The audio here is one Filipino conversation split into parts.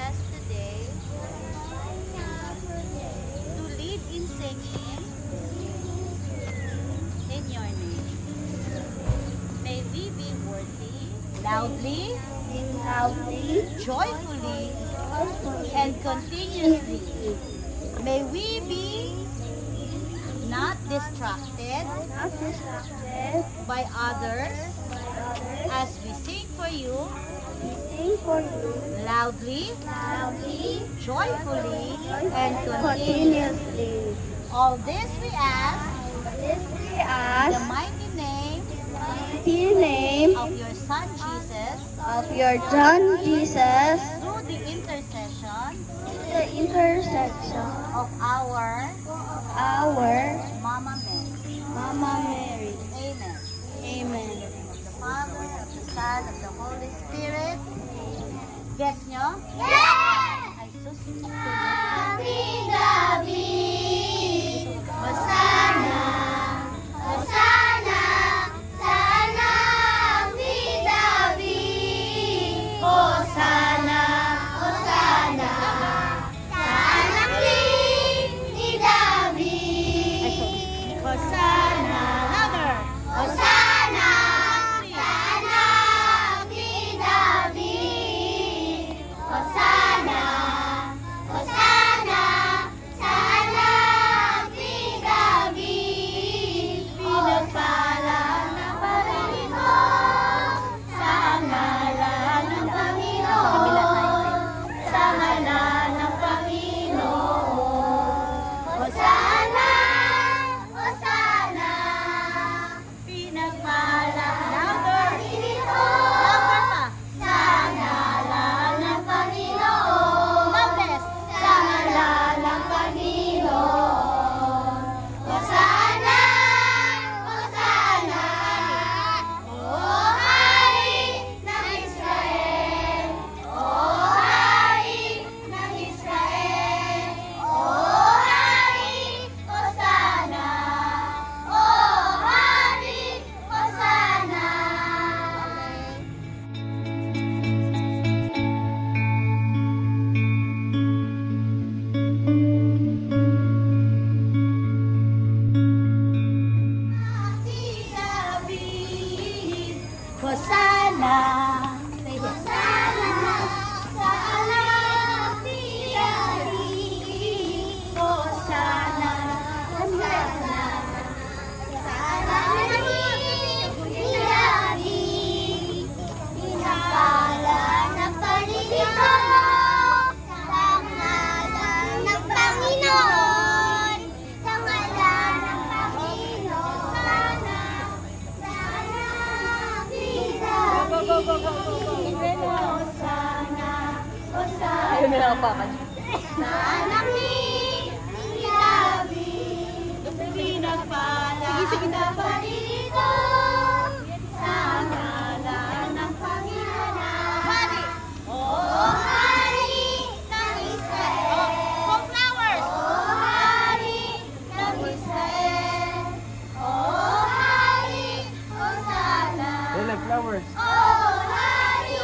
us today to lead in singing in your name. May we be worthy, loudly, joyfully, and continuously. May we be not distracted by others as we sing for you, loudly, joyfully, and continuously. All this we ask in the mighty name of your Son Jesus, through the intercession of our Mama Mary. Amen. Amen. Of the Father, of the Son, of the Holy Spirit. Gets nyo? Yes! Ay, sus. Happy David! Hosanna! Hosanna! Sana! Happy David! Hosanna! Hosanna! Sana ni David! Ay, sorry. Hosanna. Louder. Hosanna! Sana! Happy David! Hosanna! Hosanna! Sana! Happy David! Pinagpala ng Panginoon sa ngalan ng Panginoon, sa ngalan ng Panginoon. Hosanna! Hosanna! Pinagpala. Louder! Louder pa. Sa ngalan ng Panginoon, Loudest. sa ngalan ng Panginoon. Hosanna! Hosanna! O Hari ng Israel! O Hari ng Israel! O Hari! Hosanna! O Hari! Hosanna! Happy David! Hosanna. Say it. Hosanna sa alam ni David! Hosanna! Hosanna sa alam ni David! Pinagpala ng Panginoon sa ngalan ng Panginoon! Sa ngalan ng Panginoon! Sana si David! Hosanna! Hosanna! Ayun na lang pa. Sa anak ni David, pinagpala ang Panginoon sa ngalan ng Panginoon. Hari. O Hari ng Israel! Home flowers. O Hari ng Israel! O Hari, Hosanna! They like flowers. O Hari,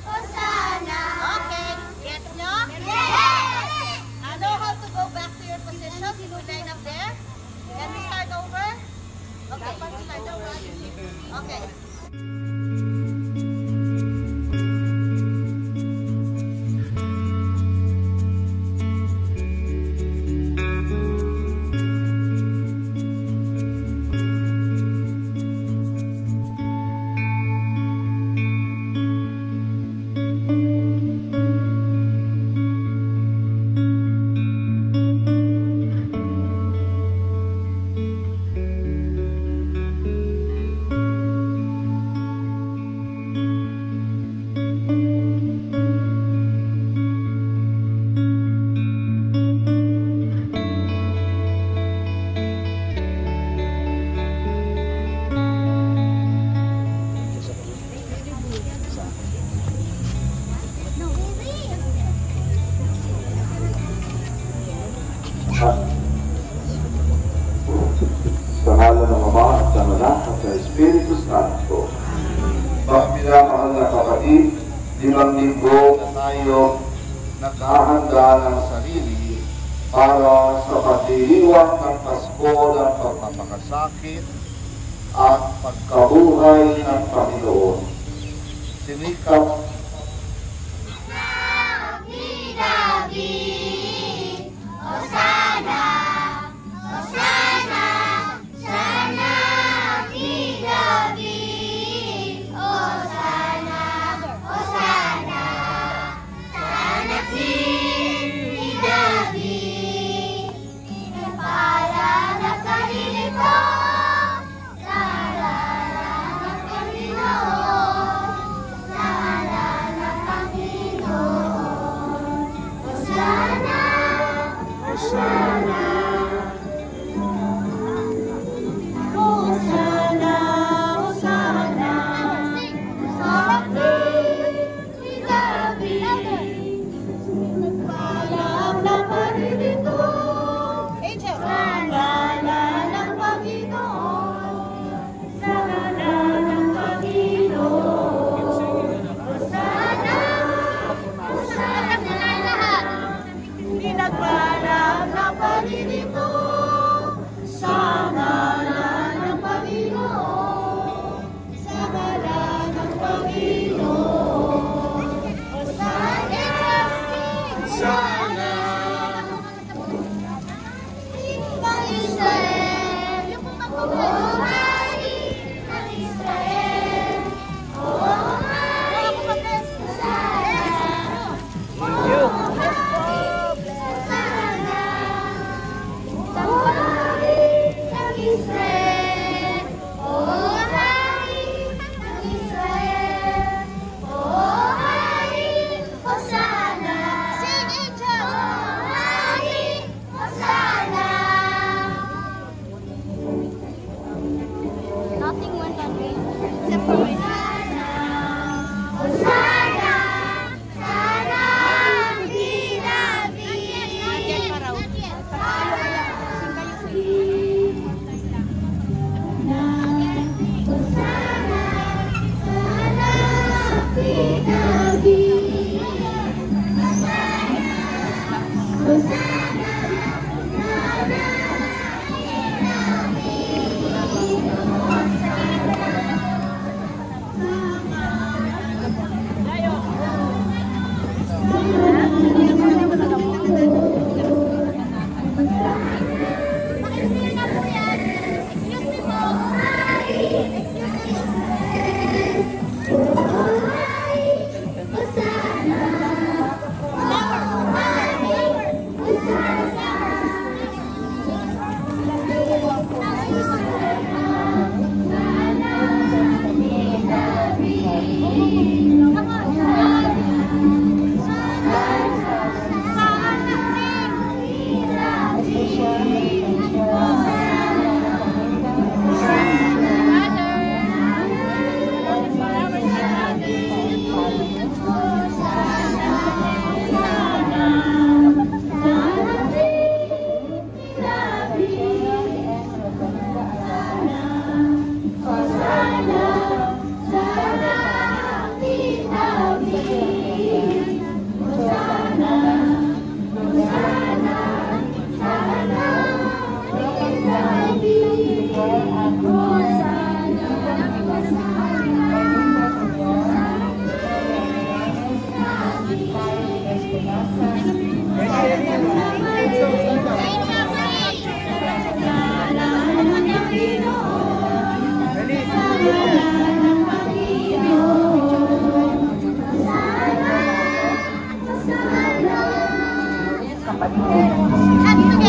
Hosanna! Okay. Gets nyo? Yes! I know how to go back to your position. You will line up there. Can we start over? Okay. Start over. Okay. Sa ngalan ng Ama at ng Anak at sa Espiritu Santo. Mga minamahal na kapatid, 5 linggo na tayo naghahanda ng sarili para sa pagdiriwang ng Pasko ng pagpapakasakit at pagkabuhay ng Panginoon. Sinikap David, Hosanna, Hosanna, sana ni David, Hosanna, Hosanna, sana ni David, pinapala na sarili ko, sa ngalan ng Panginoon, sa ngalan ng Panginoon. Hosanna, Hosanna, Hosanna, Hosanna, sa akin ni David, nagpaalam na paririto, sa ngalan ng Panginoon, sa ngalan ng Panginoon. Hosanna, Hosanna, pinagpaalam na paririto, sa ngalan ng Panginoon, sa ngalan ng Panginoon. Hosanna, Hosanna, Pang Israel, O Hari ng Israel, O Hari, Hosanna, O Hari, Hosanna, O Hari ng Israel, O Hari ng Israel, O Hari, Hosanna, sing angel, O Hari, Hosanna. Nothing went on me except for my Hosanna, sana ni David, Hosanna, sana ni David, Hosanna, sana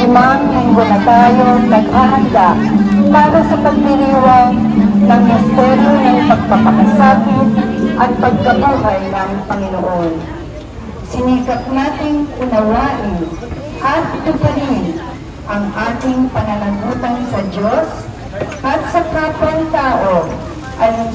Limang linggo na tayo naghahanda para sa pagdiriwang ng misteryo ng pagpapakasakit at pagkabuhay ng Panginoon. Sinikap nating unawain at tuparin ang ating pananagutan sa Diyos at sa kapwa-tao ayon